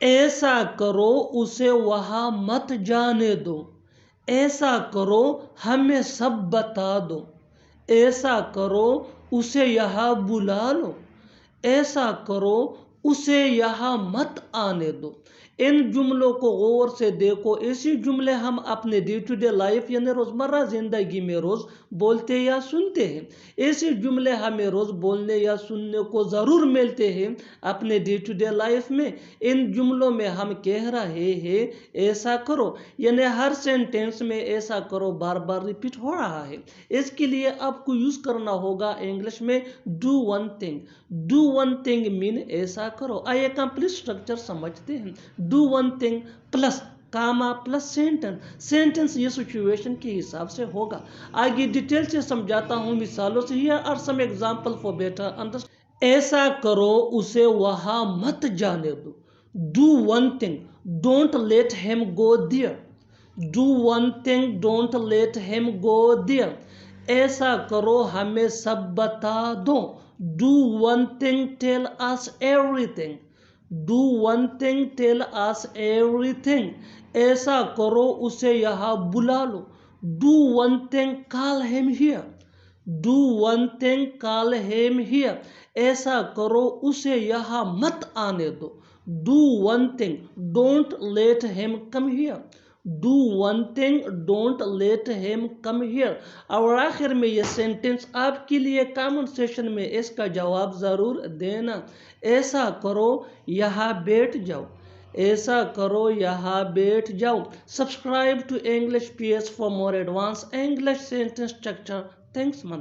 ऐसा करो उसे वहाँ मत जाने दो, ऐसा करो हमें सब बता दो, ऐसा करो उसे यहाँ बुला लो, ऐसा करो उसे यहाँ मत आने दो। इन जुमलों को गौर से देखो। ऐसे जुमले हम अपने डे टू डे लाइफ यानी रोज़मर्रा ज़िंदगी में रोज़ बोलते या सुनते हैं। ऐसे जुमले हमें रोज़ बोलने या सुनने को ज़रूर मिलते हैं अपने डे टू डे लाइफ में। इन जुमलों में हम कह रहे हैं ऐसा करो, यानी हर सेंटेंस में ऐसा करो बार बार रिपीट हो रहा है। इसके लिए आपको यूज़ करना होगा इंग्लिश में do one thing. Do one thing mean ऐसा करो। आइए कंप्लीट स्ट्रक्चर समझते हैं। Do one thing plus comma plus sentence. Sentence ये सिचुएशन के हिसाब से होगा। आगे डिटेल से समझाता हूँ मिसालों से। Here are some example for better understanding. ऐसा करो उसे वहां मत जाने दो। Do one thing, don't let him go there. Do one thing, don't let him go there. ऐसा करो हमें सब बता दो। Do one thing, tell us everything. Do one thing, tell us everything. ऐसा करो उसे यहाँ बुला लो। Do one thing, call him here. Do one thing, call him here. ऐसा करो उसे यहाँ मत आने दो। Do one thing, don't let him come here. Do one thing, don't let him come here. और आखिर में ये सेंटेंस आपके लिए कमेंट सेशन में इसका जवाब ज़रूर देना। ऐसा करो यहाँ बैठ जाओ। ऐसा करो यहाँ बैठ जाओ। Subscribe to English PS for more advanced English sentence structure. Thanks man.